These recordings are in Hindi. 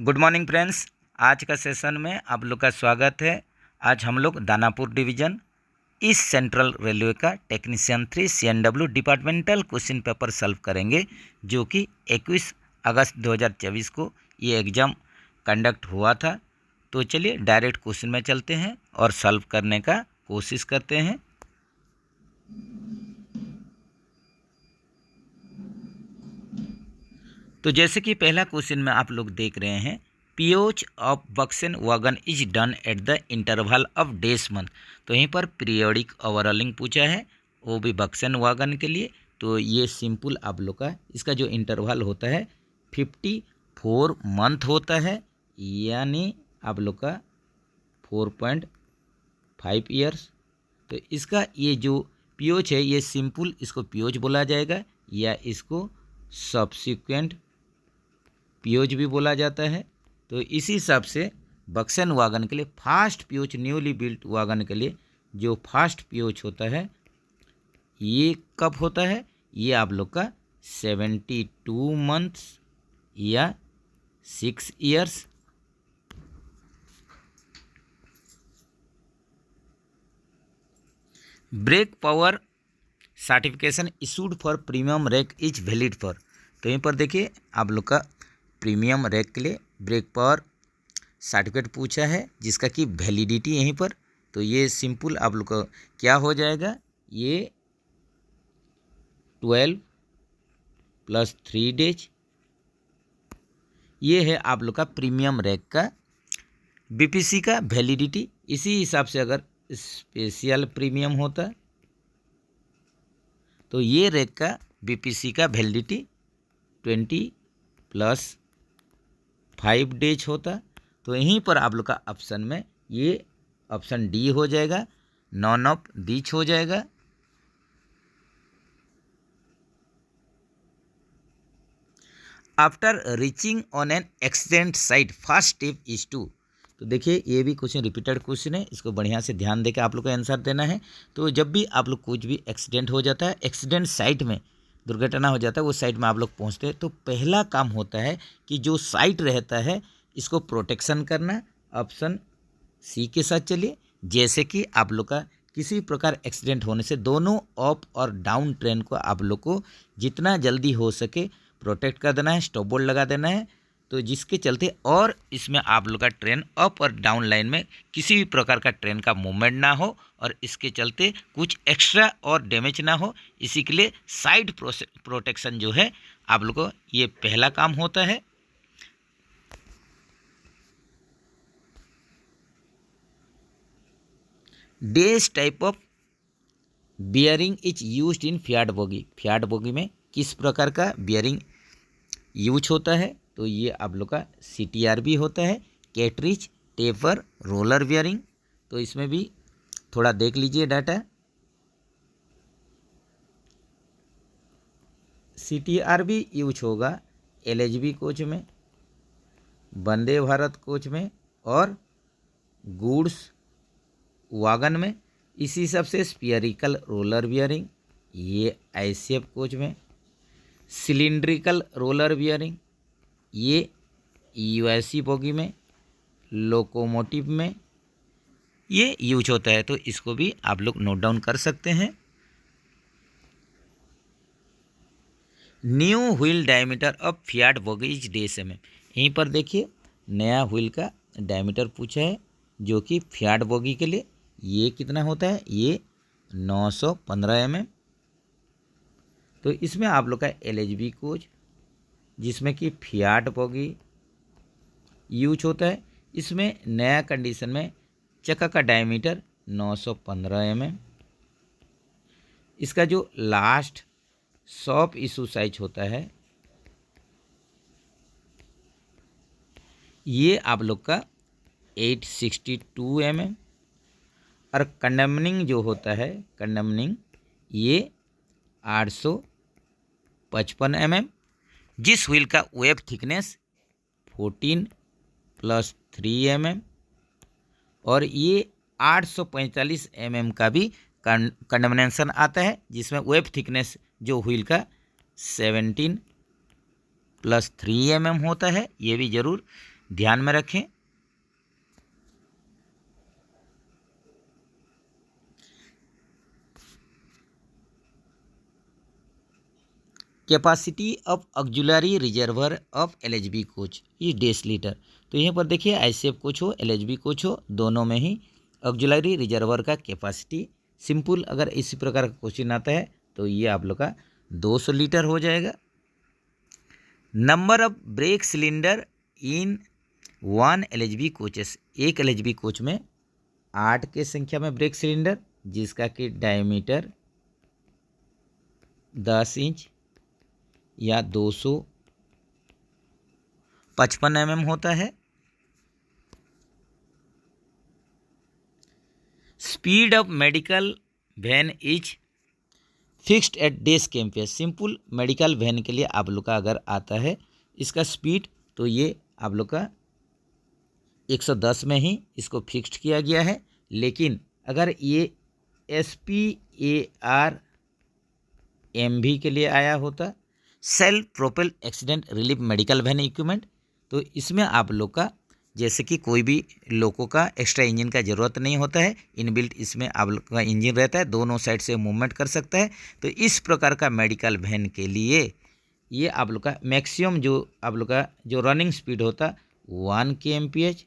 Good morning friends. आज का सेशन में आप लोग का स्वागत है। आज हम लोग Danapur division east central railway का technician 3 CNW departmental question paper solve करेंगे, जो कि 21 अगस्त 2024 को ये एग्ज़ाम कंडक्ट हुआ था। तो चलिए डायरेक्ट क्वेश्चन में चलते हैं और सॉल्व करने का कोशिश करते हैं। तो जैसे कि पहला क्वेश्चन में आप लोग देख रहे हैं, POH of BOXN wagon is done at the interval of days month. तो यहीं पर पीरियोडिक ओवरऑलिंग पूछा है, वो भी बक्सन वागन के लिए। तो ये सिंपल आप लोग का इसका जो इंटरवल होता है 54 मंथ होता है, यानी आप लोग का 4.5 ईयर्स। तो इसका ये जो पीओच है, ये सिंपल इसको पीओच बोला जाएगा या इसको सब्सिक्वेंट पीओच भी बोला जाता है। तो इसी हिसाब से बक्सन वागन के लिए फास्ट पीओच, न्यूली बिल्ट वागन के लिए जो फास्ट पीओच होता है ये कब होता है, ये आप लोग का 72 मंथ्स या 6 years. Brake power certification issued for premium rake is valid for. तो यहीं पर देखिए आप लोग का प्रीमियम रैक के लिए ब्रेक पावर सर्टिफिकेट पूछा है, जिसका कि वैलिडिटी यहीं पर। तो ये सिंपल आप लोग का क्या हो जाएगा, ये 12 + 3 डेज, ये है आप लोग का प्रीमियम रैक का बीपीसी का वैलिडिटी। इसी हिसाब से अगर स्पेशल प्रीमियम होता तो ये रैक का बीपीसी का वैलिडिटी 20 + 5 डेज होता। तो यहीं पर आप लोग का ऑप्शन में ये ऑप्शन डी हो जाएगा, नॉन ऑफ दीच हो जाएगा। After reaching on an accident site first step is to. तो देखिए ये भी क्वेश्चन रिपीटेड क्वेश्चन है, इसको बढ़िया से ध्यान देकर आप लोग को आंसर देना है। तो जब भी आप लोग कुछ भी एक्सीडेंट हो जाता है, एक्सीडेंट साइट में दुर्घटना हो जाता है, वो साइट में आप लोग पहुंचते हैं, तो पहला काम होता है कि जो साइट रहता है इसको प्रोटेक्शन करना। ऑप्शन सी के साथ चलिए। जैसे कि आप लोग का किसी प्रकार एक्सीडेंट होने से दोनों अप और डाउन ट्रेन को आप लोग को जितना जल्दी हो सके प्रोटेक्ट कर देना है, स्टॉप बोर्ड लगा देना है। तो जिसके चलते और इसमें आप लोग का ट्रेन अप और डाउन लाइन में किसी भी प्रकार का ट्रेन का मूवमेंट ना हो और इसके चलते कुछ एक्स्ट्रा और डैमेज ना हो, इसी के लिए साइड प्रोटेक्शन जो है आप लोग को ये पहला काम होता है। Days type of bearing is used in Fiat bogie. Fiat bogie में किस प्रकार का बियरिंग यूज होता है, तो ये आप लोग का CTR भी होता है, कैटरिज, टेपर, रोलर बियरिंग। तो इसमें भी थोड़ा देख लीजिए डाटा। CTR भी यूज होगा LHB कोच में, वंदे भारत कोच में और गुड्स वागन में। इसी हिसाब से स्फीयरिकल रोलर बियरिंग ये ICF कोच में, सिलिंड्रिकल रोलर बियरिंग ये USC बोगी में, लोकोमोटिव में ये यूज होता है। तो इसको भी आप लोग नोट डाउन कर सकते हैं। New wheel diameter of Fiat bogie is dash mm। यहीं पर देखिए नया व्हील का डायमीटर पूछा है, जो कि फियाट बोगी के लिए ये कितना होता है, ये 915 mm। तो इसमें आप लोग का LHB कोच, जिसमें कि फियाट बोगी यूज होता है, इसमें नया कंडीशन में चक्का का डायमीटर 915 mm। इसका जो लास्ट शॉप इशू साइज होता है ये आप लोग का 862 mm। और कंडमनिंग जो होता है, कंडमनिंग ये 855 mm। जिस व्हील का वेब थिकनेस 14 + 3 mm और ये 845 mm का भी कंडमनेशन आता है, जिसमें वेब थिकनेस जो व्हील का 17 + 3 mm होता है। ये भी ज़रूर ध्यान में रखें। Capacity of auxiliary reservoir of LHB coach is decilitre. तो यहाँ पर देखिए आईसीएफ कोच हो एलएचबी कोच हो, दोनों में ही ऑक्सिलरी रिजर्वर का कैपेसिटी सिंपल अगर इसी प्रकार का क्वेश्चन आता है तो ये आप लोग का 200 लीटर हो जाएगा। Number of brake cylinder in 1 LHB coaches, एक एलएचबी कोच में 8 के संख्या में ब्रेक सिलेंडर जिसका कि डायमीटर 10 इंच या 255 mm होता है। Speed of medical van is fixed at this कैंपियर। सिंपल मेडिकल वैन के लिए आप लोग का अगर आता है इसका स्पीड तो ये आप लोग का 110 में ही इसको फिक्स्ड किया गया है। लेकिन अगर ये SPAR MV के लिए आया होता, self propel accident relief medical van equipment, तो इसमें आप लोग का जैसे कि कोई भी लोगों का एक्स्ट्रा इंजन का ज़रूरत नहीं होता है, इनबिल्ट इसमें आप लोग का इंजन रहता है, दोनों साइड से मूवमेंट कर सकता है। तो इस प्रकार का मेडिकल वैन के लिए ये आप लोग का मैक्सिमम जो आप लोग का जो रनिंग स्पीड होता 1 kmph,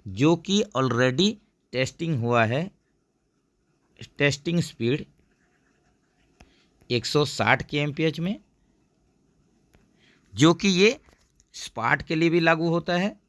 जो कि ऑलरेडी टेस्टिंग हुआ है, टेस्टिंग स्पीड 160 kmph में, जो कि ये स्पार्ट के लिए भी लागू होता है।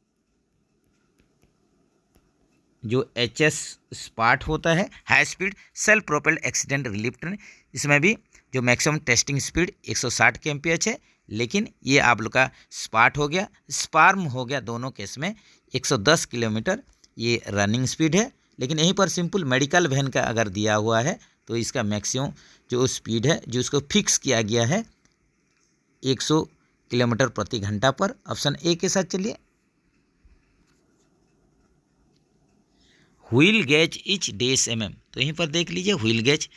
जो HS स्पार्ट होता है high speed self propelled accident relief train, इसमें भी जो मैक्सिमम टेस्टिंग स्पीड 160 kmph है। लेकिन ये आप लोग का स्पार्ट हो गया, स्पार्म हो गया, दोनों केस में 110 किलोमीटर ये रनिंग स्पीड है। लेकिन यहीं पर सिंपल मेडिकल वैन का अगर दिया हुआ है तो इसका मैक्सिमम जो स्पीड है जो इसको फिक्स किया गया है 100 किलोमीटर प्रति घंटा पर। ऑप्शन ए के साथ चलिए। व्हील गेज इच डेस mm, तो यहीं पर देख लीजिए व्हील गेज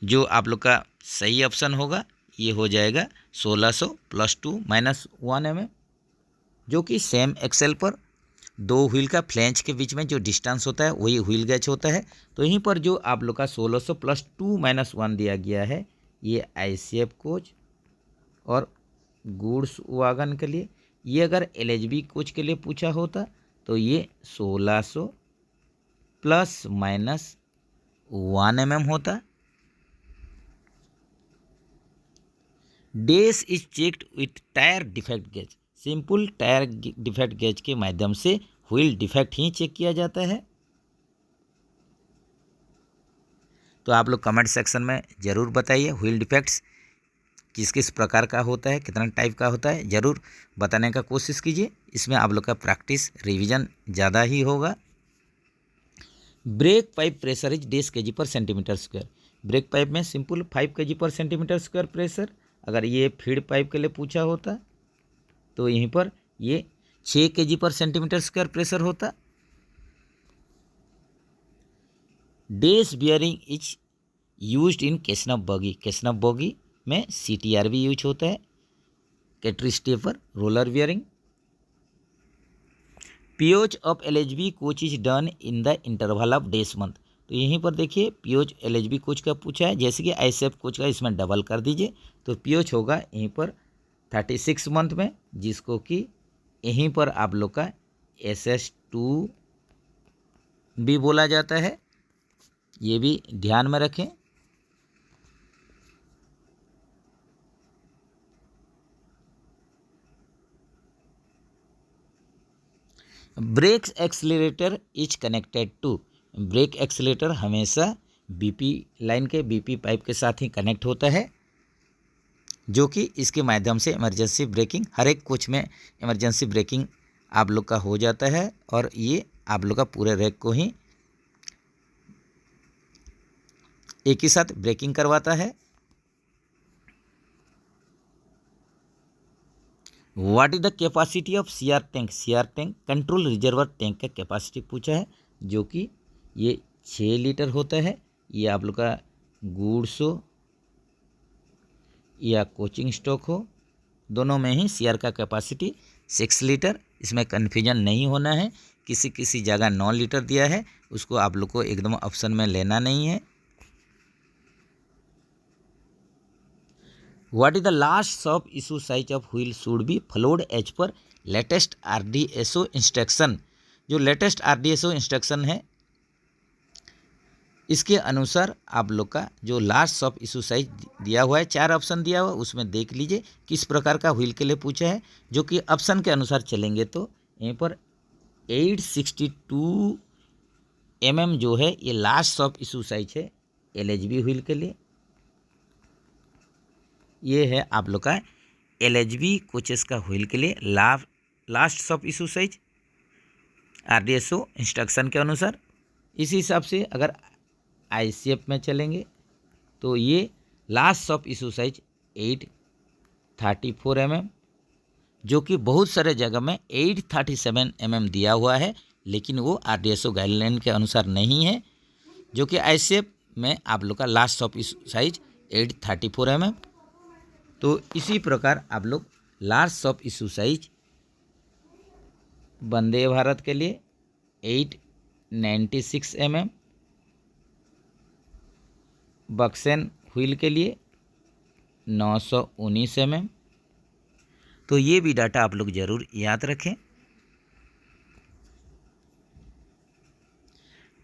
जो आप लोग का सही ऑप्शन होगा ये हो जाएगा 1600 + 2 - 1 mm, जो कि सेम एक्सेल पर दो व्हील का फ्लैंज के बीच में जो डिस्टेंस होता है वही व्हील गेज होता है। तो यहीं पर जो आप लोग का 1600 + 2 - 1 दिया गया है ये ICF कोच और गुड्स वागन के लिए। ये अगर LHB कोच के लिए पूछा होता तो ये 1600 ± 1 mm होता। This is checked with tyre defect gauge. Simple tyre defect gauge के माध्यम से व्हील डिफेक्ट ही चेक किया जाता है। तो आप लोग कमेंट सेक्शन में ज़रूर बताइए व्हील डिफेक्ट्स किस किस प्रकार का होता है, कितना टाइप का होता है, ज़रूर बताने का कोशिश कीजिए। इसमें आप लोग का प्रैक्टिस रिवीजन ज़्यादा ही होगा। Brake pipe pressure is dash kg/cm²। Brake pipe में सिंपल 5 kg/cm² प्रेशर, अगर ये फीड पाइप के लिए पूछा होता तो यहीं पर ये 6 kg/cm² प्रेशर होता। This bearing is used in casnub bogie. Casnub bogie में CTR भी यूज होता है। Cartridge tapered roller bearing. POH of LHB coach is done in the interval of this month. तो यहीं पर देखिए POH LHB कोच का पूछा है, जैसे कि ICF कोच का इसमें डबल कर दीजिए तो POH होगा यहीं पर 36 मंथ में, जिसको कि यहीं पर आप लोग का SS2 भी बोला जाता है, ये भी ध्यान में रखें। Brake accelerator is connected to. Brake accelerator हमेशा BP लाइन के BP पाइप के साथ ही कनेक्ट होता है, जो कि इसके माध्यम से इमरजेंसी ब्रेकिंग हर एक कोच में इमरजेंसी ब्रेकिंग आप लोग का हो जाता है और ये आप लोग का पूरे रैक को ही एक ही साथ ब्रेकिंग करवाता है। What is the capacity of CR tank. CR tank control reservoir tank का कैपेसिटी पूछा है, जो कि ये 6 लीटर होता है। ये आप लोग का गुड्स हो या कोचिंग स्टॉक हो, दोनों में ही CR का कैपेसिटी 6 लीटर इसमें कन्फ्यूजन नहीं होना है। किसी किसी जगह 9 लीटर दिया है, उसको आप लोग को एकदम ऑप्शन में लेना नहीं है। What is the last sub issue size of wheel should be followed as per latest RDSO instruction. जो लेटेस्ट RDSO इंस्ट्रक्शन है इसके अनुसार आप लोग का जो लास्ट सब इशू साइज दिया हुआ है, 4 ऑप्शन दिया हुआ है, उसमें देख लीजिए किस प्रकार का व्हील के लिए पूछा है। जो कि ऑप्शन के अनुसार चलेंगे तो यहीं पर 862 mm जो है ये लास्ट सब इशू साइज है LHB व्हील के लिए। ये है आप लोग का LHB कोचेस का व्हील के लिए last sub issue size RDSO instruction के अनुसार। इसी हिसाब से अगर ICF में चलेंगे तो ये last sub issue size 834 mm, जो कि बहुत सारे जगह में 837 mm दिया हुआ है, लेकिन वो RDSO गाइडलाइन के अनुसार नहीं है। जो कि ICF में आप लोग का last sub issue size 834 mm। तो इसी प्रकार आप लोग last sub issue size Vande Bharat के लिए 896 mm, बक्सेन व्हील के लिए 919 mm। तो ये भी डाटा आप लोग जरूर याद रखें।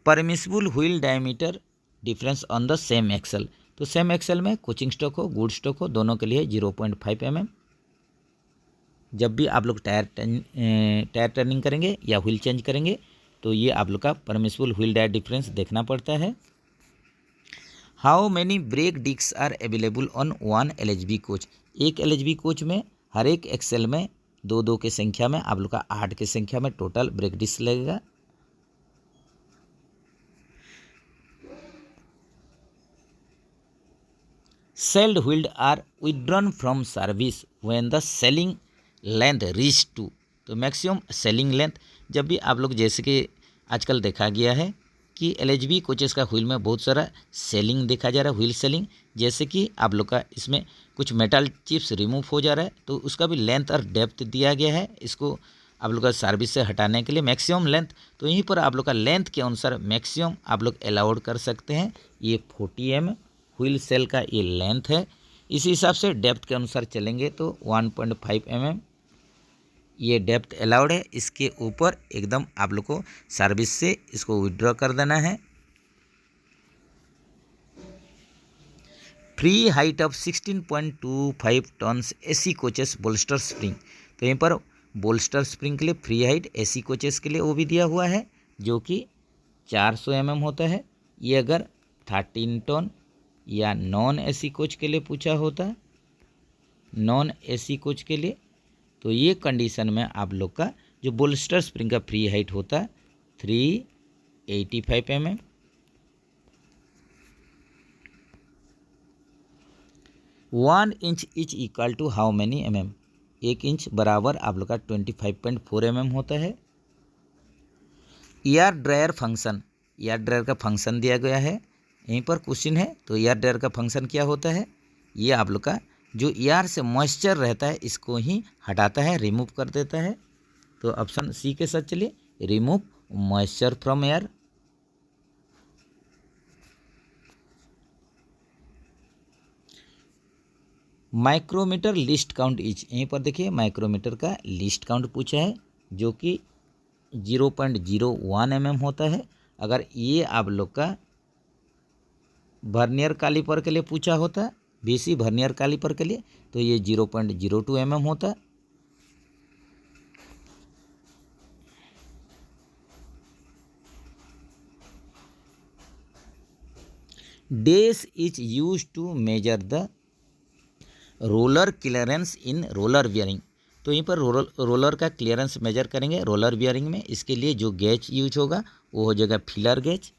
Permissible wheel diameter difference on the same axle. तो सेम एक्सल में कोचिंग स्टॉक हो गुड स्टॉक हो दोनों के लिए 0.5 mm। जब भी आप लोग टायर टर्निंग करेंगे या व्हील चेंज करेंगे तो ये आप लोग का परमिसिबल व्हील डायर डिफरेंस देखना पड़ता है। How many brake disc are available on 1 LHB coach. एक LHB कोच में हर एक एक्सेल में 2-2 के संख्या में आप लोग का 8 के संख्या में टोटल ब्रेक डिस्क लगेगा। Shelled wheeled are withdrawn from service when the shelling length reach to. तो मैक्सिमम सेलिंग लेंथ जब भी आप लोग जैसे कि आजकल देखा गया है कि LHB कोचेस का व्हील में बहुत सारा सेलिंग देखा जा रहा है, व्हील सेलिंग। जैसे कि आप लोग का इसमें कुछ मेटल चिप्स रिमूव हो जा रहा है तो उसका भी लेंथ और डेप्थ दिया गया है इसको आप लोग का सर्विस से हटाने के लिए मैक्सिमम लेंथ। तो यहीं पर आप लोग का लेंथ के अनुसार मैक्सिमम आप लोग अलाउड कर सकते हैं। ये 40 mm व्हील सेल का ये लेंथ है। इसी हिसाब से डेप्थ के अनुसार चलेंगे तो 1.5 mm ये डेप्थ अलाउड है। इसके ऊपर एकदम आप लोग को सर्विस से इसको विड्रॉ कर देना है। Free height of 16.25 tons AC coaches bolster spring. तो यहीं पर बोल्स्टर स्प्रिंग के लिए फ्री हाइट AC कोचेस के लिए वो भी दिया हुआ है जो कि 400 mm होता है। ये अगर 13 टन या नॉन AC कोच के लिए पूछा होता, नॉन AC कोच के लिए, तो ये कंडीशन में आप लोग का जो बोल्स्टर स्प्रिंग का फ्री हाइट होता है 385 mm। 1 inch is equal to how many mm। 1 inch बराबर आप लोग का 25.4 mm होता है। Air dryer function, air dryer का फंक्शन दिया गया है यहीं पर क्वेश्चन है। तो एयर ड्रायर का फंक्शन क्या होता है, ये आप लोग का जो एयर से मॉइस्चर रहता है इसको ही हटाता है, रिमूव कर देता है। तो ऑप्शन सी के साथ चलिए, remove moisture from air. Micrometer least count is, यहीं पर देखिए माइक्रोमीटर का लिस्ट काउंट पूछा है जो कि 0.01 mm होता है। अगर ये आप लोग का वर्नियर कैलिपर के लिए पूछा होता, BC वर्नियर कैलिपर के लिए, तो ये 0.02 mm होता। Dash is use to measure the roller clearance in roller bearing. तो यहीं पर रोलर का क्लियरेंस मेजर करेंगे रोलर बियरिंग में। इसके लिए जो गेज यूज होगा वो हो जाएगा filler gauge.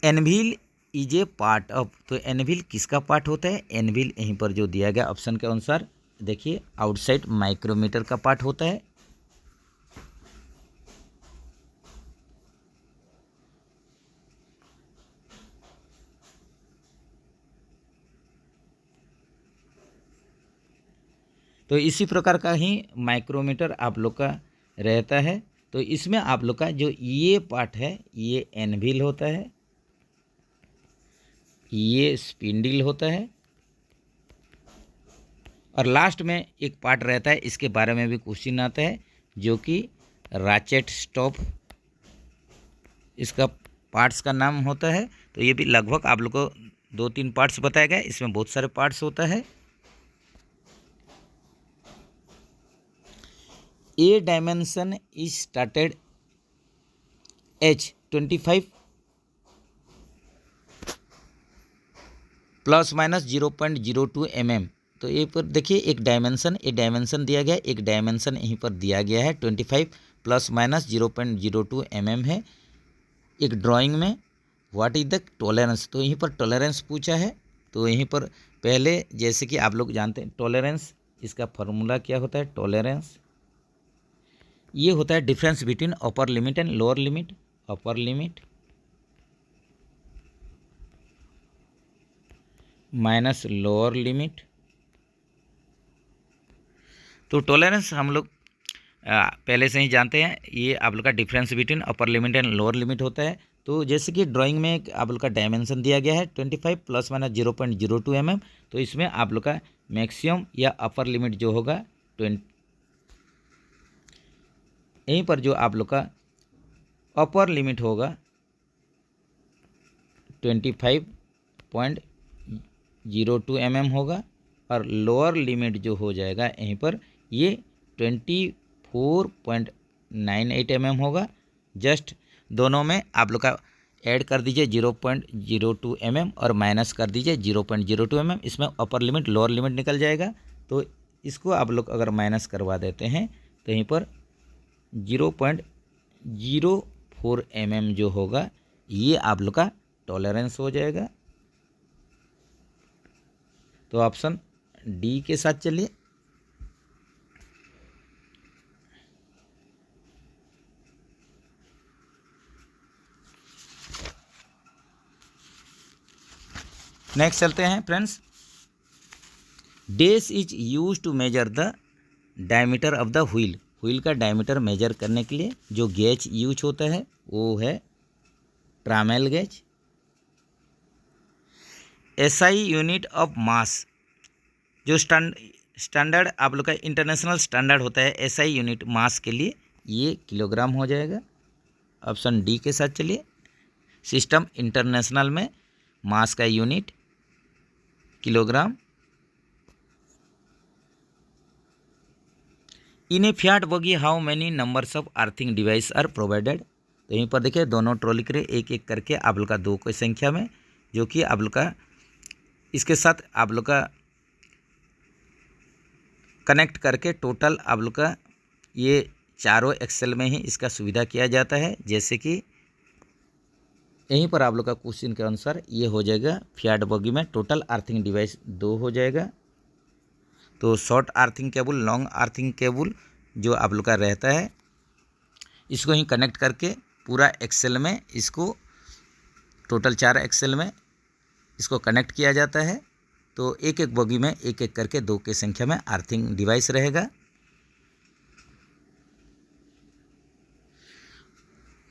Anvil is a part of, तो एनव्हील किसका पार्ट होता है, एनव्हील यहीं पर जो दिया गया ऑप्शन के अनुसार देखिए आउटसाइड माइक्रोमीटर का पार्ट होता है। तो इसी प्रकार का ही माइक्रोमीटर आप लोग का रहता है। तो इसमें आप लोग का जो ये पार्ट है ये एनविल होता है, ये स्पिंडल होता है, और लास्ट में एक पार्ट रहता है, इसके बारे में भी क्वेश्चन आता है, जो कि राचेट स्टॉप इसका पार्ट्स का नाम होता है। तो ये भी लगभग आप लोग को 2-3 पार्ट्स बताया गया, इसमें बहुत सारे पार्ट्स होता है। ए dimension is started H25 ± 0.02 mm। तो ये पर देखिए एक डायमेंशन दिया गया है, एक डायमेंशन यहीं पर दिया गया है 25 ± 0.02 mm है। एक ड्राइंग में व्हाट इज द टॉलरेंस, तो यहीं पर टॉलरेंस पूछा है। तो यहीं पर पहले जैसे कि आप लोग जानते हैं टॉलरेंस, इसका फॉर्मूला क्या होता है, टॉलरेंस ये होता है difference between upper limit and lower limit. Upper limit minus lower limit. तो टॉलरेंस हम लोग पहले से ही जानते हैं, ये आप लोग का difference between upper limit and lower limit होता है। तो जैसे कि ड्राइंग में आप लोग का डायमेंशन दिया गया है 25 ± 0.02 mm। तो इसमें आप लोग का मैक्सिमम या अपर लिमिट जो होगा 20, यहीं पर जो आप लोग का अपर लिमिट होगा 25.02 mm होगा, और लोअर लिमिट जो हो जाएगा यहीं पर ये 24.98 mm होगा। जस्ट दोनों में आप लोग का ऐड कर दीजिए 0.02 mm और माइनस कर दीजिए 0.02 mm, इसमें अपर लिमिट लोअर लिमिट निकल जाएगा। तो इसको आप लोग अगर माइनस करवा देते हैं तो यहीं पर 0.04 mm जो होगा ये आप लोग का टॉलरेंस हो जाएगा। तो ऑप्शन डी के साथ चलिए। नेक्स्ट चलते हैं friends. Dash is use to measure the diameter of the wheel. Wheel का डायमीटर मेजर करने के लिए जो गेज यूज होता है वो है trammel gauge. SI unit of mass, जो स्टैंडर्ड आप लोग का इंटरनेशनल स्टैंडर्ड होता है एसआई यूनिट मास के लिए, ये किलोग्राम हो जाएगा। ऑप्शन डी के साथ चलिए। सिस्टम इंटरनेशनल में मास का unit kilogram. In a Fiat bogie how many numbers of earthing device are provided. तो यहीं पर देखिए दोनों ट्रॉली के लिए एक एक करके आप लोग का 2 की संख्या में, जो कि आप लोग का इसके साथ आप लोग का कनेक्ट करके टोटल आप लोग का ये चारों एक्सेल में ही इसका सुविधा किया जाता है। जैसे कि यहीं पर आप लोग का क्वेश्चन के अनुसार ये हो जाएगा फियाट बगी में टोटल अर्थिंग डिवाइस 2 हो जाएगा। तो short earthing cable, long earthing cable जो आप लोग का रहता है, इसको ही कनेक्ट करके पूरा एक्सेल में इसको टोटल 4 एक्सेल में इसको कनेक्ट किया जाता है। तो एक एक बगी में एक एक करके 2 की संख्या में अर्थिंग डिवाइस रहेगा।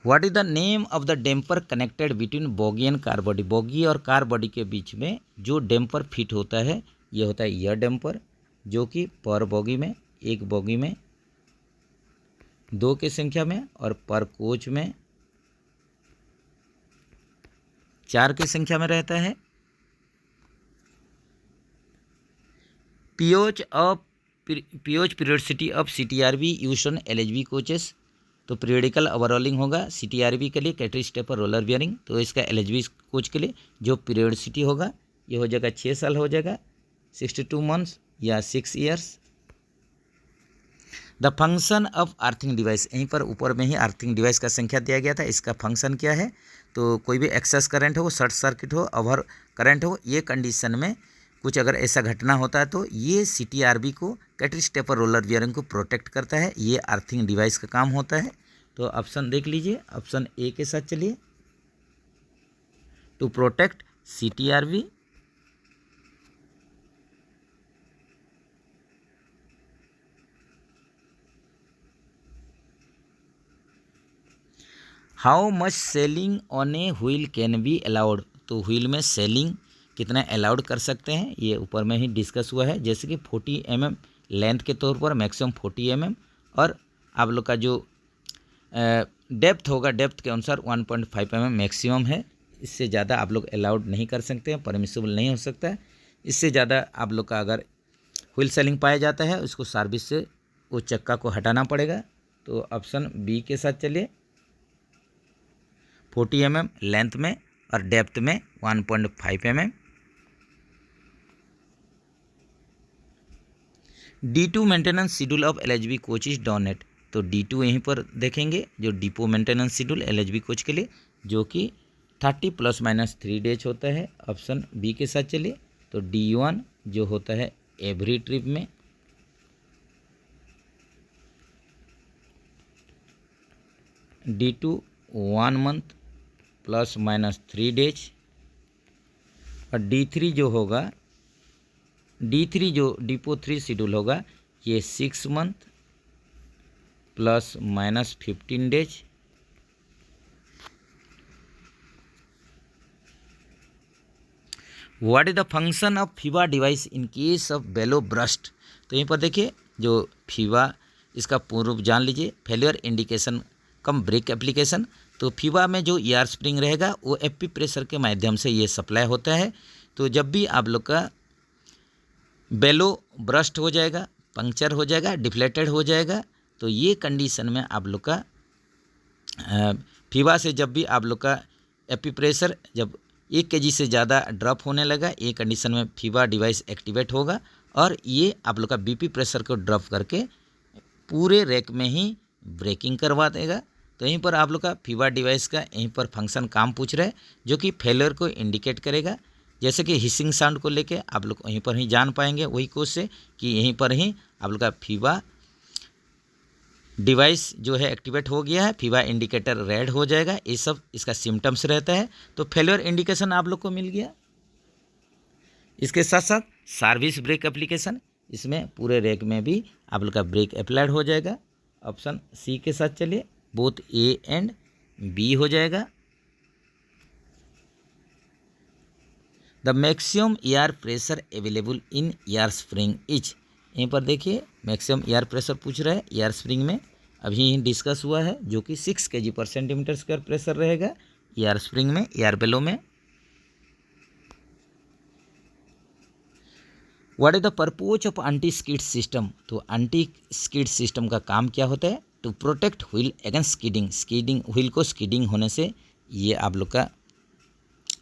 What is the name of the damper connected between boggy and car body. Boggy और कार बॉडी के बीच में जो डैम्पर फिट होता है ये होता है ईयर डैम्पर, जो कि पर बॉगी में, एक बॉगी में 2 की संख्या में और पर कोच में 4 की संख्या में रहता है। POH periodicity of CTRV used on LHV coaches. तो पीरियडिकल ओवरऑलिंग होगा CTRV के लिए, कैटरी स्टेपर रोलर बियरिंग। तो इसका LHV कोच के लिए जो पीरियोडिसिटी होगा ये हो जाएगा 6 साल हो जाएगा, 62 मंथ्स या 6 years. The function of earthing device, यहीं पर ऊपर में ही अर्थिंग डिवाइस का संख्या दिया गया था। इसका फंक्शन क्या है, तो कोई भी एक्सेस करंट हो, शॉर्ट सर्किट हो, ओवर करंट हो, ये कंडीशन में कुछ अगर ऐसा घटना होता है तो ये CTRV को, कैटरी स्टेपर रोलर बियरिंग को प्रोटेक्ट करता है। ये अर्थिंग डिवाइस का काम होता है। तो ऑप्शन देख लीजिए, ऑप्शन ए के साथ चलिए। To protect CTRV how much shelling on a wheel can be allowed, तो व्हील में सेलिंग कितना अलाउड कर सकते हैं, ये ऊपर में ही डिस्कस हुआ है। जैसे कि 40 mm लेंथ के तौर पर मैक्सिमम 40 mm, और आप लोग का जो डेप्थ होगा, डेप्थ के अनुसार 1.5 mm मैक्सिमम है। इससे ज़्यादा आप लोग अलाउड नहीं कर सकते हैं, परमिसिबल नहीं हो सकता है। इससे ज़्यादा आप लोग का अगर व्हील सेलिंग पाया जाता है, उसको सर्विस से वो चक्का को हटाना पड़ेगा। तो ऑप्शन बी के साथ चलिए, 40 mm लेंथ में और डेप्थ में 1.5 mm। D2 maintenance schedule of LHB coach is done at, तो D2 यहीं पर देखेंगे, जो depot maintenance schedule LHB coach के लिए, जो कि 30 ± 3 डेज होता है। ऑप्शन बी के साथ चलिए, तो D1 जो होता है एवरी ट्रिप में, D2 1 मंथ ± 3 डेज, और D3 जो होगा, D3 जो डिपो 3 शेड्यूल होगा, ये 6 month ± 15 days. What is the function of FIVA device in case of bellow burst, तो यहीं पर देखिए जो फीवा, इसका पूर्ण रूप जान लीजिए, फेलियर इंडिकेशन कम ब्रेक एप्लीकेशन। तो फीवा में जो ईआर स्प्रिंग रहेगा वो एफपी प्रेशर के माध्यम से ये सप्लाई होता है। तो जब भी आप लोग का बेलो ब्रस्ट हो जाएगा, पंक्चर हो जाएगा, डिफ्लेटेड हो जाएगा, तो ये कंडीशन में आप लोग का फीवा से जब भी आप लोग का एपी प्रेशर जब 1 kg से ज़्यादा ड्रॉप होने लगा, ये कंडीशन में फीवा डिवाइस एक्टिवेट होगा, और ये आप लोग का बीपी प्रेशर को ड्रॉप करके पूरे रैक में ही ब्रेकिंग करवा देगा। तो यहीं पर आप लोग का फीवा डिवाइस का यहीं पर फंक्शन काम पूछ रहा है, जो कि फेलियर को इंडिकेट करेगा। जैसे कि हिसिंग साउंड को लेके आप लोग वहीं पर ही जान पाएंगे वही कोर्स से, कि यहीं पर ही आप लोग का फीवा डिवाइस जो है एक्टिवेट हो गया है, फीवा इंडिकेटर रेड हो जाएगा, ये सब इसका सिम्टम्स रहता है। तो फेलियर इंडिकेशन आप लोग को मिल गया। इसके साथ साथ सर्विस ब्रेक एप्लीकेशन, इसमें पूरे रैक में भी आप लोग का ब्रेक अप्लाइड हो जाएगा। ऑप्शन सी के साथ चलिए, बोथ ए एंड बी हो जाएगा। The maximum air pressure available in air spring is, यहीं पर देखिए मैक्सिमम एयर प्रेशर पूछ रहा है एयर स्प्रिंग में, अभी डिस्कस हुआ है, जो कि 6 kg/cm² प्रेशर रहेगा एयर स्प्रिंग में, एयर बेलो में। What is the purpose of anti skid system, तो एंटी स्किड सिस्टम का काम क्या होता है, to protect wheel against skidding, skidding wheel को स्किडिंग होने से ये आप लोग का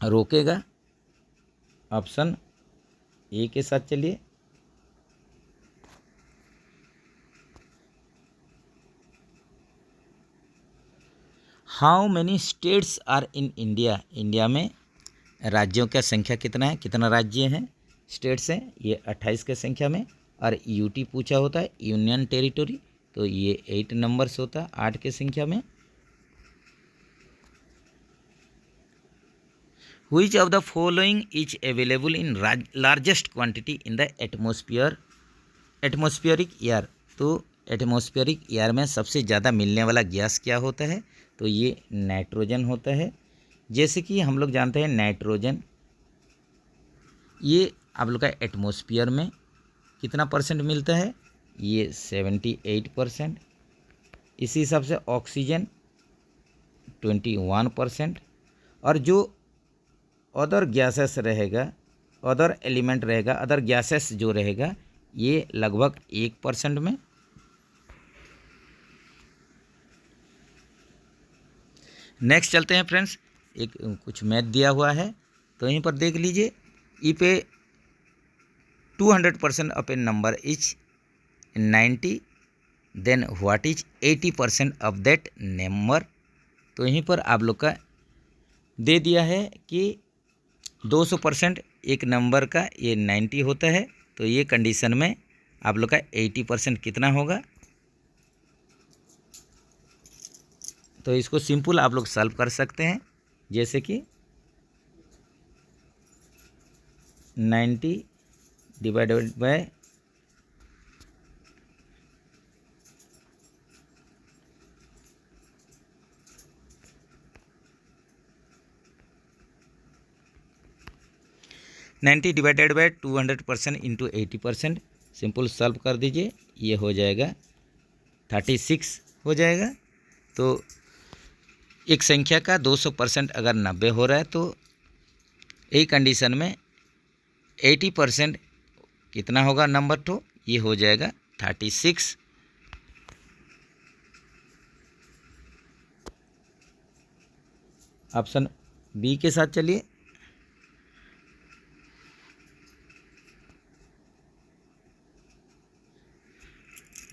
रोकेगा। ऑप्शन ए के साथ चलिए, how many states are in India, India में राज्यों का संख्या कितना है, कितना राज्य हैं, स्टेट्स हैं, ये 28 के संख्या में। और यूटी पूछा होता है यूनियन टेरिटरी, तो ये 8 नंबर्स होता है 8 के संख्या में। Which of the following is available in largest quantity in the atmosphere, atmospheric air, तो एटमॉस्फेरिक एयर में सबसे ज़्यादा मिलने वाला गैस क्या होता है, तो ये नाइट्रोजन होता है। जैसे कि हम लोग जानते हैं नाइट्रोजन, ये आप लोग का एटमॉस्फेयर में कितना परसेंट मिलता है, ये 78%। इसी हिसाब से ऑक्सीजन 21%, और जो अदर गैसेस रहेगा, अदर एलिमेंट रहेगा, अदर गैसेस जो रहेगा, ये लगभग 1% में। नेक्स्ट चलते हैं फ्रेंड्स, एक कुछ मैथ दिया हुआ है, तो यहीं पर देख लीजिए, if a 200% of a number is 90, then what is 80% of that number, तो यहीं पर आप लोग का दे दिया है कि 200% एक नंबर का ये 90 होता है, तो ये कंडीशन में आप लोग का 80% कितना होगा। तो इसको सिंपल आप लोग सॉल्व कर सकते हैं, जैसे कि 90 divided by 80, 90 divided by 200% into 80%, simple solve कर दीजिए, ये हो जाएगा 36 हो जाएगा। तो एक संख्या का 200% अगर 90 हो रहा है तो यही कंडीशन में 80% कितना होगा नंबर 2, ये हो जाएगा 36। ऑप्शन बी के साथ चलिए।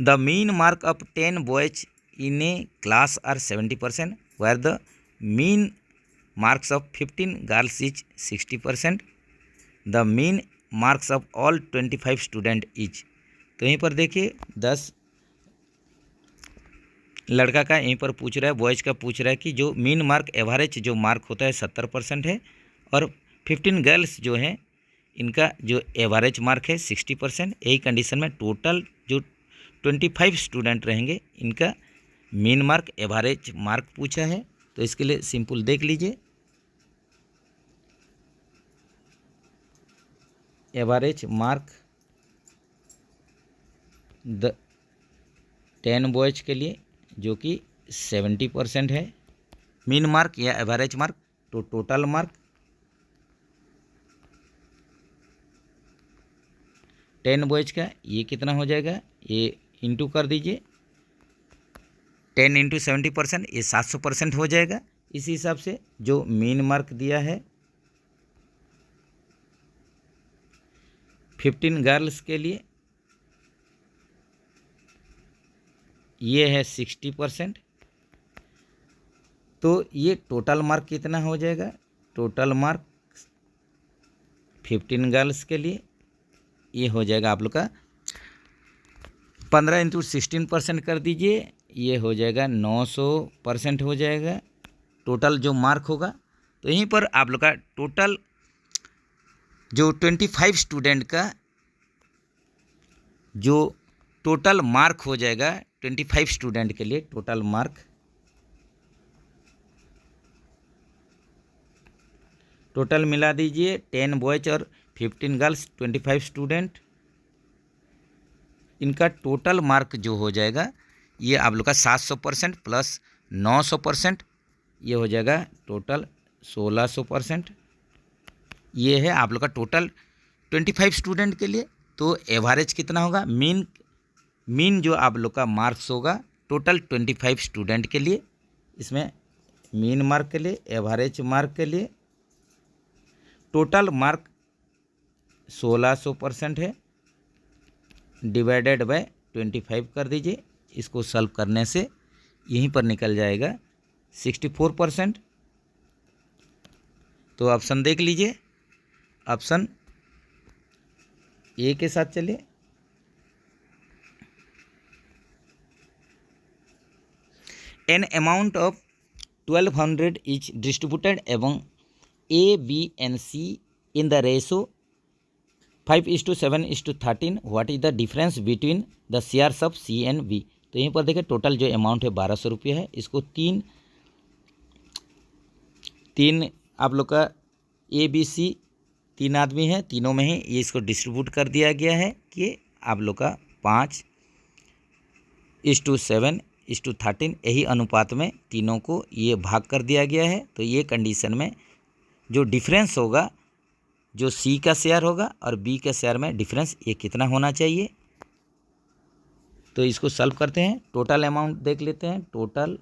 The mean mark of 10 boys in a class are 70%, where the mean marks of 15 girls is 60%, the mean marks of all 25 student is। तो यहीं पर देखिए 10 लड़का का यहीं पर पूछ रहा है, बॉयज़ का पूछ रहा है कि जो मीन मार्क एवरेज जो मार्क होता है 70% है, और 15 गर्ल्स जो हैं इनका जो एवरेज मार्क है 60%। यही कंडीशन में टोटल जो 25 स्टूडेंट रहेंगे इनका मीन मार्क एवरेज मार्क पूछा है। तो इसके लिए सिंपल देख लीजिए, एवरेज मार्क 10 बॉयज के लिए जो कि 70% है, मीन मार्क या एवरेज मार्क, तो टोटल मार्क 10 बॉयज का ये कितना हो जाएगा, ये इंटू कर दीजिए, 10 इंटू 70% ये 700% हो जाएगा। इसी हिसाब से जो मीन मार्क दिया है 15 गर्ल्स के लिए ये है 60%, तो ये टोटल मार्क कितना हो जाएगा, टोटल मार्क 15 गर्ल्स के लिए ये हो जाएगा आप लोग का 15 इंटू 16% कर दीजिए, ये हो जाएगा 900% हो जाएगा टोटल जो मार्क होगा। तो यहीं पर आप लोग का टोटल जो 25 स्टूडेंट का जो टोटल मार्क हो जाएगा 25 स्टूडेंट के लिए टोटल मार्क, टोटल मिला दीजिए 10 बॉयज और 15 गर्ल्स 25 स्टूडेंट, इनका टोटल मार्क जो हो जाएगा ये आप लोग का 700% प्लस 900%, ये हो जाएगा टोटल 1600%। ये है आप लोग का टोटल 25 स्टूडेंट के लिए। तो एवरेज कितना होगा, मीन जो आप लोग का मार्क्स होगा टोटल 25 स्टूडेंट के लिए, इसमें मीन मार्क के लिए एवरेज मार्क के लिए टोटल मार्क 1600% है, डिवाइडेड बाय 25 कर दीजिए। इसको सॉल्व करने से यहीं पर निकल जाएगा 64%। तो ऑप्शन देख लीजिए, ऑप्शन ए के साथ चलिए। An amount of 1200 is distributed among A B and C in the ratio 5:7:13, what is the difference between the shares of C and B. तो यहीं पर देखिए टोटल जो अमाउंट है 1200 रुपये है, इसको तीन आप लोग का ए बी सी 3 आदमी हैं, तीनों में ही ये इसको डिस्ट्रीब्यूट कर दिया गया है कि आप लोग का 5:7:13 यही अनुपात में तीनों को ये भाग कर दिया गया है। तो ये कंडीशन में जो डिफरेंस होगा, जो सी का शेयर होगा और बी का शेयर में डिफरेंस ये कितना होना चाहिए। तो इसको सॉल्व करते हैं, टोटल अमाउंट देख लेते हैं, टोटल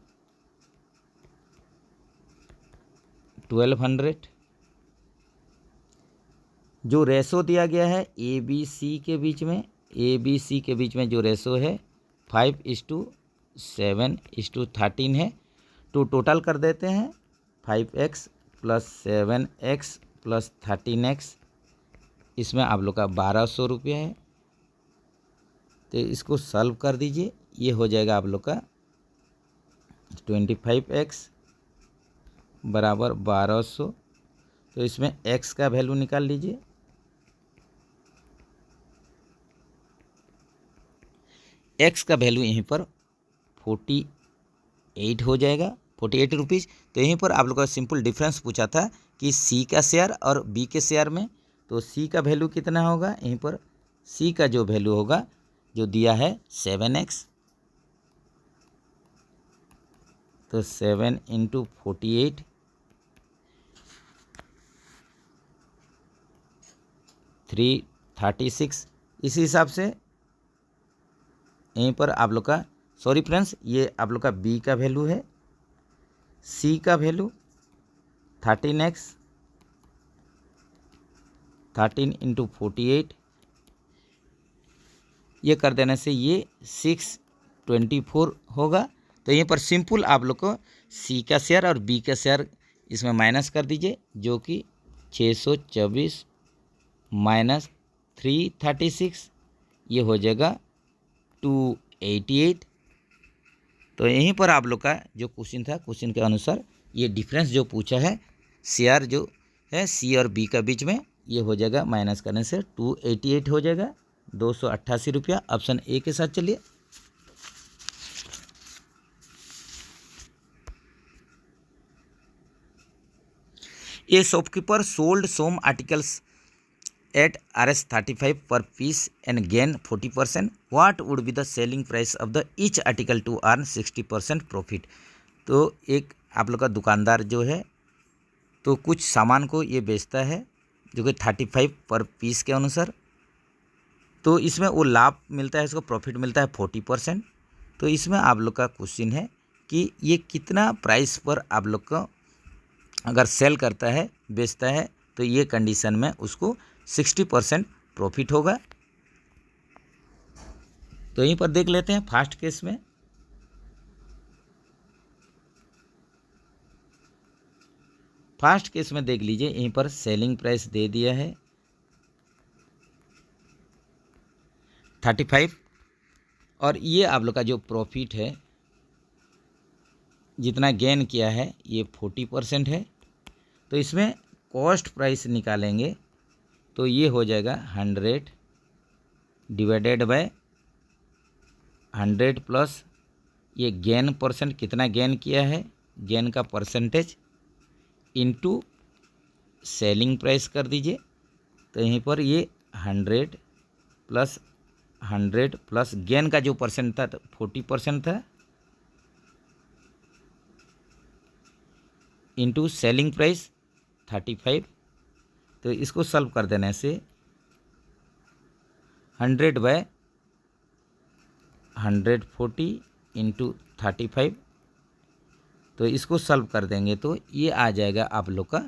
1200 जो रेशो दिया गया है ए बी सी के बीच में, ए बी सी के बीच में जो रेशो है 5:7:13 है। तो टोटल कर देते हैं 5x plus 7x plus 13x, इसमें आप लोग का 1200 रुपये है। तो इसको सॉल्व कर दीजिए, ये हो जाएगा आप लोग का 25x बराबर 1200। तो इसमें x का वैल्यू निकाल लीजिए, x का वैल्यू यहीं पर 48 हो जाएगा, 48 रुपीज़। तो यहीं पर आप लोग का सिंपल डिफरेंस पूछा था कि सी का शेयर और बी के शेयर में तो सी का वैल्यू कितना होगा, यहीं पर सी का जो वैल्यू होगा जो दिया है 7x, तो 7 × 48 336। इस हिसाब से यहीं पर आप लोग का, सॉरी फ्रेंड्स, ये आप लोग का बी का वैल्यू है, सी का वैल्यू 13x 13 × 48, ये कर देने से ये 624 होगा। तो यहीं पर सिंपल आप लोग को सी का शेयर और बी का शेयर इसमें माइनस कर दीजिए, जो कि 624 माइनस 336, ये हो जाएगा 288। तो यहीं पर आप लोग का जो क्वेश्चन था, क्वेश्चन के अनुसार ये डिफरेंस जो पूछा है शेयर जो है सी और बी का बीच में, ये हो जाएगा माइनस करने से 288 हो जाएगा, 288 रुपया। ऑप्शन ए के साथ चलिए। A shopkeeper sold some articles at Rs 35 per piece and gain 40%. What would be the selling price of the each article to earn 60% profit? तो एक आप लोग का दुकानदार जो है तो कुछ सामान को ये बेचता है जो कि 35 पर पीस के अनुसार, तो इसमें वो लाभ मिलता है, इसको प्रॉफिट मिलता है 40%। तो इसमें आप लोग का क्वेश्चन है कि ये कितना प्राइस पर आप लोग का अगर सेल करता है, बेचता है, तो ये कंडीशन में उसको 60% प्रॉफिट होगा। तो यहीं पर देख लेते हैं फर्स्ट केस में। फर्स्ट केस में देख लीजिए, यहीं पर सेलिंग प्राइस दे दिया है 35 और ये आप लोग का जो प्रॉफिट है जितना गेन किया है ये 40% है। तो इसमें कॉस्ट प्राइस निकालेंगे तो ये हो जाएगा 100 डिवाइडेड बाय 100 प्लस ये गेन परसेंट, कितना गेन किया है, गेन का परसेंटेज इनटू सेलिंग प्राइस कर दीजिए। तो यहीं पर ये 100 प्लस गेन का जो परसेंट था 40% था, इनटू सेलिंग प्राइस 35। तो इसको सॉल्व कर देने से 100/140 × 35, तो इसको सॉल्व कर देंगे तो ये आ जाएगा आप लोग का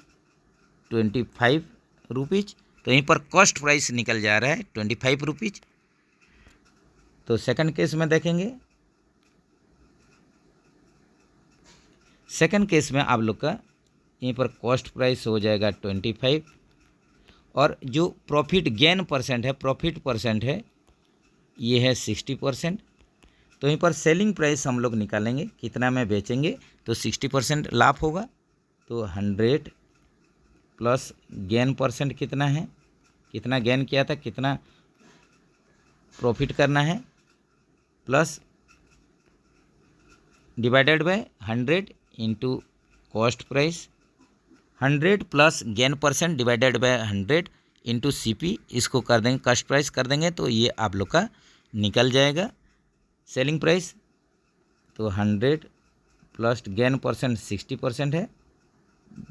25 रुपीज़। तो यहीं पर कॉस्ट प्राइस निकल जा रहा है 25 रुपीज़। तो सेकंड केस में देखेंगे, सेकंड केस में आप लोग का यहीं पर कॉस्ट प्राइस हो जाएगा 25 और जो प्रॉफिट गेन परसेंट है, प्रॉफिट परसेंट है, ये है 60%। तो यहीं पर सेलिंग प्राइस हम लोग निकालेंगे, कितना में बेचेंगे तो 60% लाभ होगा। तो 100 प्लस गेन परसेंट कितना है, कितना गेन किया था, कितना प्रॉफिट करना है, plus divided by 100 into cost price, 100 plus gain percent divided by 100 into CP, इसको कर देंगे कॉस्ट प्राइस कर देंगे तो ये आप लोग का निकल जाएगा सेलिंग प्राइस। तो 100 प्लस गेन परसेंट 60% है,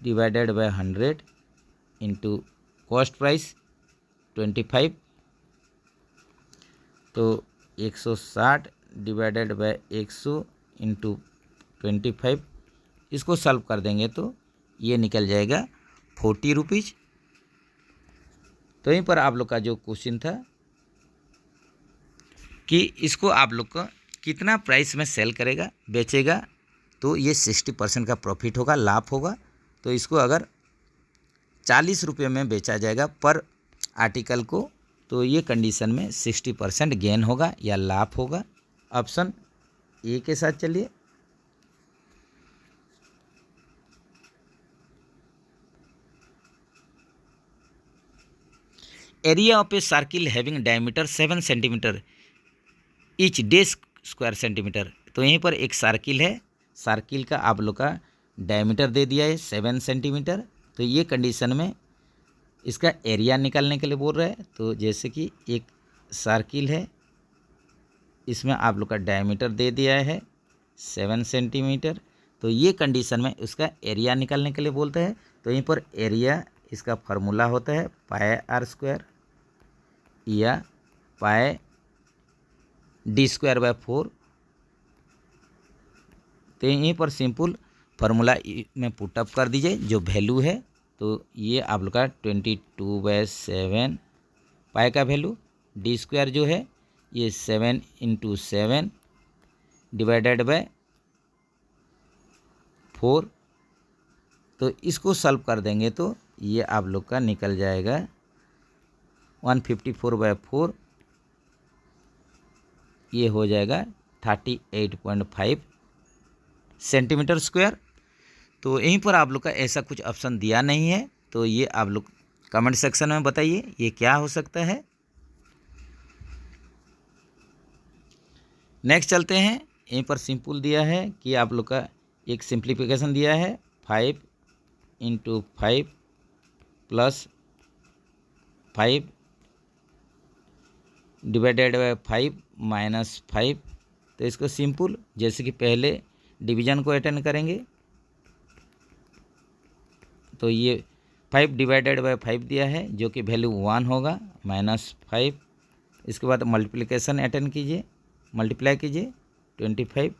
divided by 100 into cost price 25, तो 160 डिवाइडेड बाय 100 इंटू 25, इसको सॉल्व कर देंगे तो ये निकल जाएगा 40 रुपीज़। तो यहीं पर आप लोग का जो क्वेश्चन था कि इसको आप लोग का कितना प्राइस में सेल करेगा, बेचेगा, तो ये 60% का प्रॉफिट होगा, लाभ होगा। तो इसको अगर 40 रुपये में बेचा जाएगा पर आर्टिकल को, तो ये कंडीशन में 60% गेन होगा या लाभ होगा। ऑप्शन ए के साथ चलिए। Area of a circle having diameter 7 centimetre each day square centimetre. तो यहीं पर एक सर्किल है, सर्किल का आप लोग का डायमीटर दे दिया है 7 सेंटीमीटर। तो ये कंडीशन में इसका एरिया निकालने के लिए बोल रहा है। तो जैसे कि एक सर्किल है, इसमें आप लोग का डायमीटर दे दिया है 7 सेंटीमीटर। तो ये कंडीशन में उसका एरिया निकालने के लिए बोलते हैं। तो यहीं पर एरिया इसका फार्मूला होता है पाई आर स्क्वायर या पाई डी स्क्वायर बाय 4। तो यहीं पर सिंपल फार्मूला में पुटअप कर दीजिए जो वैल्यू है। तो ये आप लोग का 22/7 पाई का वैल्यू, डी स्क्वायर जो है ये 7 × 7 डिवाइडेड बाय 4। तो इसको सॉल्व कर देंगे तो ये आप लोग का निकल जाएगा 154/4, ये हो जाएगा 38.5 सेंटीमीटर स्क्वायर। तो यहीं पर आप लोग का ऐसा कुछ ऑप्शन दिया नहीं है, तो ये आप लोग कमेंट सेक्शन में बताइए ये क्या हो सकता है। नेक्स्ट चलते हैं। यहीं पर सिंपल दिया है कि आप लोग का एक सिंप्लीफिकेशन दिया है 5 × 5 + 5 डिवाइडेड बाय 5 - 5। तो इसको सिंपल जैसे कि पहले डिवीजन को अटेंड करेंगे। तो ये 5 डिवाइडेड बाय 5 दिया है जो कि वैल्यू 1 होगा -5। इसके बाद मल्टीप्लिकेशन अटेंड कीजिए, मल्टीप्लाई कीजिए 25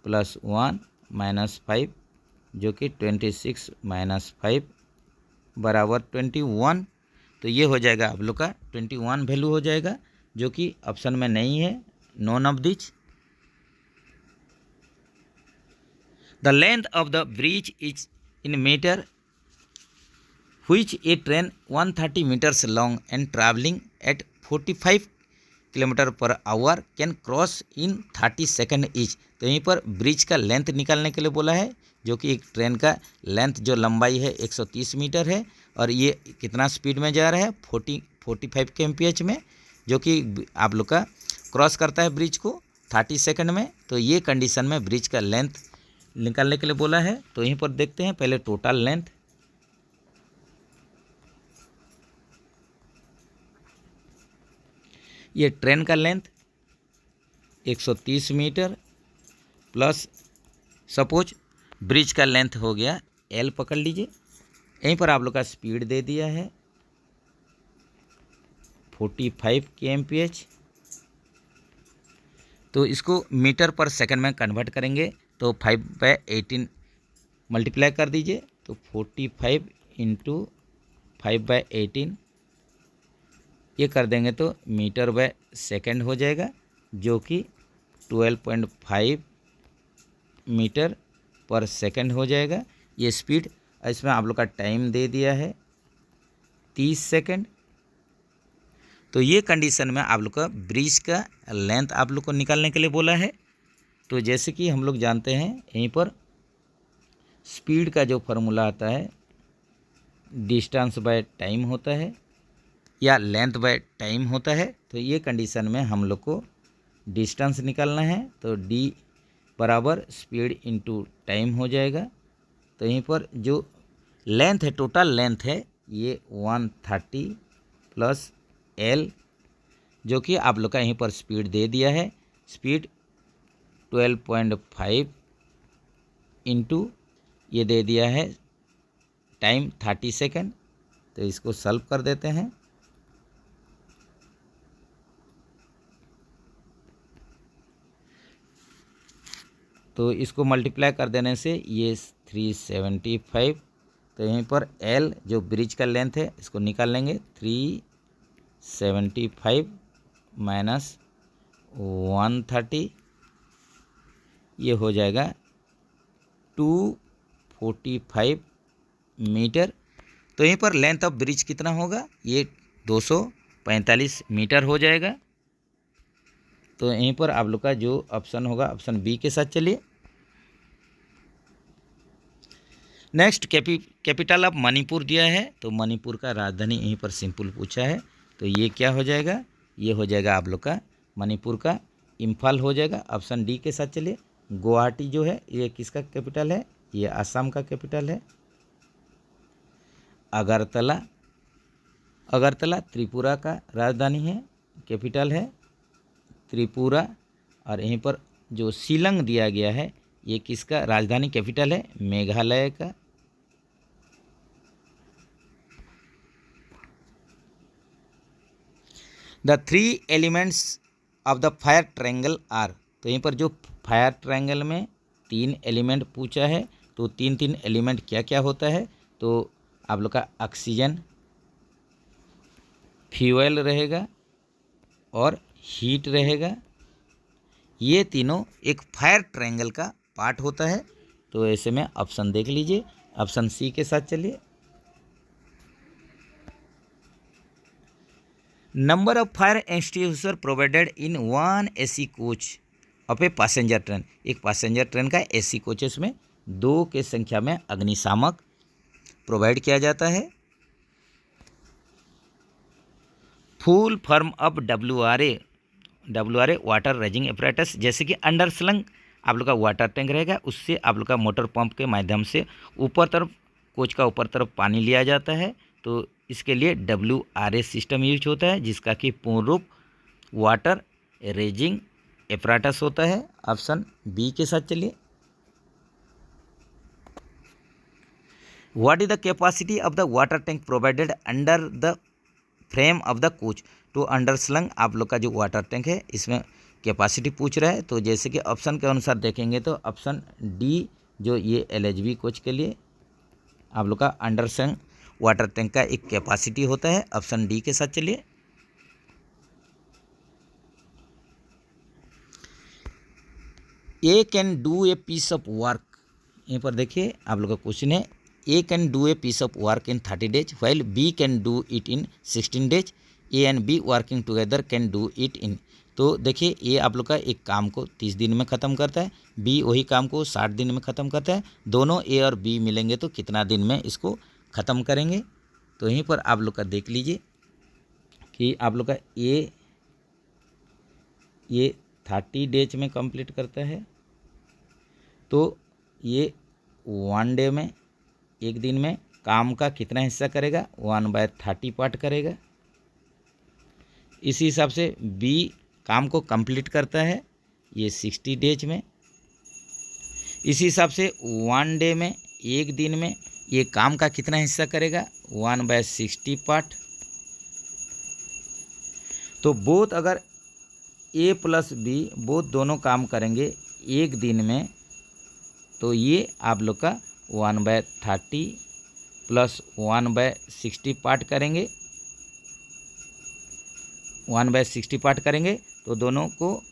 + 1 - 5 जो कि 26 - 5 बराबर 21। तो ये हो जाएगा आप लोग का 21 वैल्यू हो जाएगा जो कि ऑप्शन में नहीं है, none of these. The length of the bridge is in metre which a train 130 meters long and traveling at 45 km/h can cross in 30 seconds each। तो यहीं पर ब्रिज का लेंथ निकालने के लिए बोला है, जो कि एक ट्रेन का लेंथ जो लंबाई है 130 मीटर है और ये कितना स्पीड में जा रहा है 45 km/h में, जो कि आप लोग का क्रॉस करता है ब्रिज को 30 सेकंड में। तो ये कंडीशन में ब्रिज का लेंथ निकालने के लिए बोला है। तो यहीं पर देखते हैं पहले टोटल लेंथ। ये ट्रेन का length 130 metre plus suppose bridge का लेंथ हो गया L, पकड़ लीजिए। यहीं पर आप लोग का स्पीड दे दिया है 45 km/h। तो इसको मीटर पर सेकंड में कन्वर्ट करेंगे तो 5/18 मल्टीप्लाई कर दीजिए। तो 45 × 5/18 ये कर देंगे तो मीटर बाय सेकंड हो जाएगा, जो कि 12.5 मीटर पर सेकंड हो जाएगा ये स्पीड। इसमें आप लोग का टाइम दे दिया है 30 सेकंड। तो ये कंडीशन में आप लोग का ब्रिज का लेंथ आप लोग को निकालने के लिए बोला है। तो जैसे कि हम लोग जानते हैं यहीं पर स्पीड का जो फार्मूला आता है डिस्टेंस बाय टाइम होता है या लेंथ बाय टाइम होता है। तो ये कंडीशन में हम लोग को डिस्टेंस निकालना है, तो d बराबर स्पीड × टाइम हो जाएगा। तो यहीं पर जो लेंथ है टोटल लेंथ है ये 130 + L, जो कि आप लोग का यहीं पर स्पीड दे दिया है, स्पीड 12.5 × ये दे दिया है टाइम 30 सेकंड। तो इसको सॉल्व कर देते हैं। तो इसको मल्टीप्लाई कर देने से ये 375। तो यहीं पर L जो ब्रिज का लेंथ है इसको निकाल लेंगे 375 - 130 ये हो जाएगा 245 मीटर। तो यहीं पर लेंथ ऑफ ब्रिज कितना होगा ये 245 मीटर हो जाएगा। तो यहीं पर आप लोग का जो ऑप्शन होगा ऑप्शन बी के साथ चलिए। नेक्स्ट कैपिटल ऑफ मणिपुर दिया है, तो मणिपुर का राजधानी यहीं पर सिंपल पूछा है। तो ये क्या हो जाएगा, ये हो जाएगा आप लोग का मणिपुर का इम्फाल हो जाएगा। ऑप्शन डी के साथ चलिए। गुवाहाटी जो है ये किसका कैपिटल है, ये असम का कैपिटल है। अगरतला अगरतला त्रिपुरा का राजधानी है, कैपिटल है त्रिपुरा। और यहीं पर जो शिलंग दिया गया है ये किसका राजधानी कैपिटल है, मेघालय का। The 3 elements of the fire triangle are, तो यहीं पर जो फायर ट्रायंगल में 3 एलिमेंट पूछा है, तो 3 एलिमेंट क्या क्या होता है, तो आप लोग का ऑक्सीजन, फ्यूल रहेगा और हीट रहेगा। ये तीनों एक फायर ट्रायंगल का पार्ट होता है। तो ऐसे में ऑप्शन देख लीजिए, ऑप्शन सी के साथ चलिए। Number of fire extinguisher provided in 1 AC coach of a passenger train, एक पैसेंजर ट्रेन का AC कोचेस में 2 के संख्या में अग्निशामक प्रोवाइड किया जाता है। Full form of WRA water raising apparatus, जैसे कि अंडर स्लंग आप लोग का वाटर टैंक रहेगा, उससे आप लोग का मोटर पंप के माध्यम से ऊपर तरफ कोच का ऊपर तरफ पानी लिया जाता है। तो इसके लिए WRA सिस्टम यूज होता है, जिसका कि पूर्ण रूप वाटर रेजिंग एपरेटस होता है। ऑप्शन बी के साथ चलिए। What is the capacity of the water tank provided under the frame of the coach, तो अंडर स्लंग आप लोग का जो वाटर टैंक है इसमें कैपेसिटी पूछ रहा है। तो जैसे कि ऑप्शन के अनुसार देखेंगे तो ऑप्शन डी जो ये LHB कोच के लिए आप लोग का अंडर स्लंग वाटर टैंक का एक कैपेसिटी होता है। ऑप्शन डी के साथ चलिए। A can do a piece of work, यहीं पर देखिए आप लोग का क्वेश्चन है, A can do a piece of work in 30 days while B can do it in 16 days, A and B working together can do it in. तो देखिए ए आप लोग का एक काम को 30 दिन में ख़त्म करता है, बी वही काम को 60 दिन में ख़त्म करता है। दोनों ए और बी मिलेंगे तो कितना दिन में इसको ख़त्म करेंगे। तो यहीं पर आप लोग का देख लीजिए कि आप लोग का ये 30 days में कंप्लीट करता है, तो ये 1 day में, एक दिन में काम का कितना हिस्सा करेगा, 1/30 पार्ट करेगा। इसी हिसाब से बी काम को कंप्लीट करता है ये 60 days में। इसी हिसाब से 1 day में, एक दिन में ये काम का कितना हिस्सा करेगा, 1/60 पार्ट। तो बोथ अगर ए प्लस बी बोथ दोनों काम करेंगे एक दिन में, तो ये आप लोग का 1/30 प्लस 1/60 पार्ट करेंगे, 1/60 पार्ट करेंगे। तो दोनों को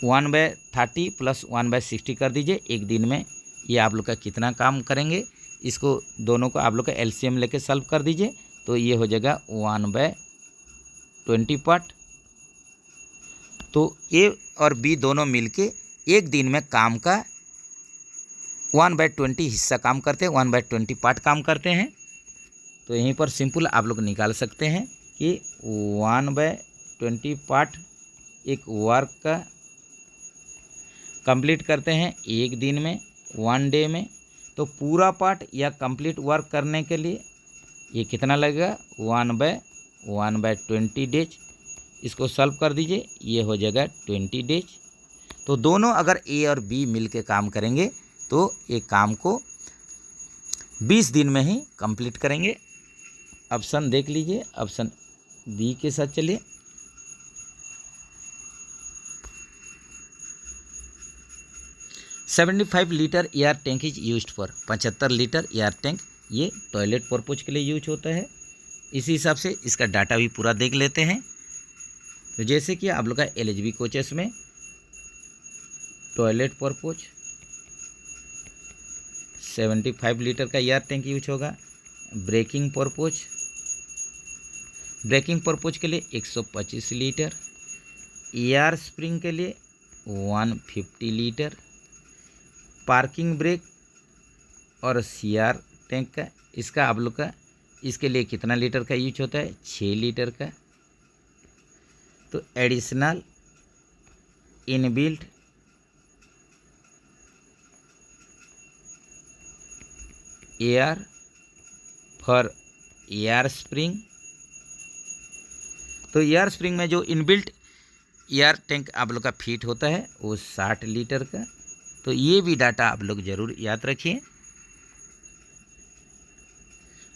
1/30 प्लस 1/60 कर दीजिए, एक दिन में ये आप लोग का कितना काम करेंगे। इसको दोनों को आप लोग का LCM लेके सॉल्व कर दीजिए, तो ये हो जाएगा 1/20 पार्ट। तो ए और बी दोनों मिलके एक दिन में काम का 1/20 हिस्सा काम करते हैं, 1/20 पार्ट काम करते हैं। तो यहीं पर सिंपल आप लोग निकाल सकते हैं कि 1/20 पार्ट एक वर्क का कंप्लीट करते हैं एक दिन में, 1 day में। तो पूरा पार्ट या कंप्लीट वर्क करने के लिए ये कितना लगेगा, 1/20 days। इसको सॉल्व कर दीजिए, ये हो जाएगा 20 days। तो दोनों अगर ए और बी मिल के काम करेंगे तो ये काम को 20 दिन में ही कंप्लीट करेंगे। ऑप्शन देख लीजिए, ऑप्शन बी के साथ चलिए। $75 litre air tank is used for, 75 litre air tank ये टॉयलेट पर्पज के लिए यूज होता है। इसी हिसाब से इसका डाटा भी पूरा देख लेते हैं। तो जैसे कि आप लोग का LHB कोचेस में टॉयलेट पर्पज 75 लीटर का एयर टैंक यूज होगा। ब्रेकिंग पर्पज के लिए 125 लीटर, एयर स्प्रिंग के लिए 150 लीटर, पार्किंग ब्रेक और CR टैंक का इसका आप लोग का इसके लिए कितना लीटर का यूज होता है, 6 लीटर का। तो additional inbuilt air for air spring तो एयर स्प्रिंग में जो इनबिल्ट एयर टैंक आप लोग का फिट होता है वो 60 लीटर का। तो ये भी डाटा आप लोग ज़रूर याद रखिए।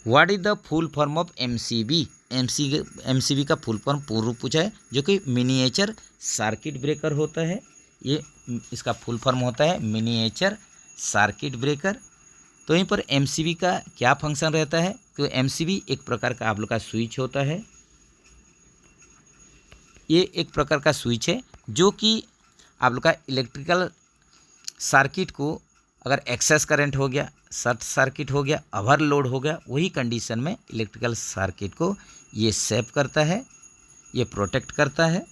What is the full form of MCB? MCB का फुल फॉर्म पूर्व पूछा है, जो कि मिनिएचर सर्किट ब्रेकर होता है। ये इसका फुल फॉर्म होता है मिनिएचर सर्किट ब्रेकर। तो यहीं पर एमसीबी का क्या फंक्शन रहता है? तो एमसीबी एक प्रकार का आप लोग का स्विच होता है। ये एक प्रकार का स्विच है जो कि आप लोग का इलेक्ट्रिकल सर्किट को अगर एक्सेस करंट हो गया, शॉर्ट सर्किट हो गया, ओवरलोड हो गया, वही कंडीशन में इलेक्ट्रिकल सर्किट को ये सेव करता है, ये प्रोटेक्ट करता है।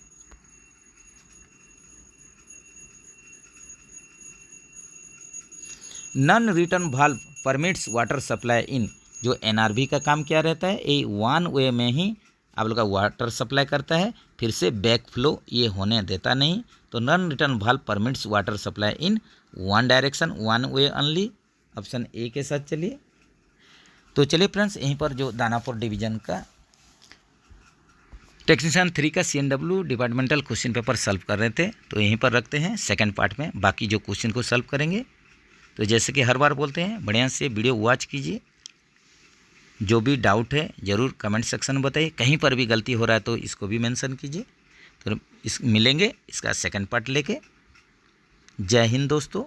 Non return valve permits water supply in. जो एनआरवी का काम क्या रहता है? ये वन वे में ही आप लोग का वाटर सप्लाई करता है, फिर से बैक फ्लो ये होने देता नहीं। तो non return valve permits water supply in one direction, one way only. Option A के साथ चलिए। तो चलिए फ्रेंड्स, यहीं पर जो दानापुर डिवीजन का टेक्नीशियन 3 का CNW departmental question paper solve कर रहे थे, तो यहीं पर रखते हैं। सेकंड पार्ट में बाकी जो क्वेश्चन को सॉल्व करेंगे। तो जैसे कि हर बार बोलते हैं, बढ़िया से वीडियो वॉच कीजिए। जो भी डाउट है ज़रूर कमेंट सेक्शन में बताइए। कहीं पर भी गलती हो रहा है तो इसको भी मेंशन कीजिए। तो मिलेंगे इसका सेकंड पार्ट लेके। जय हिंद दोस्तों।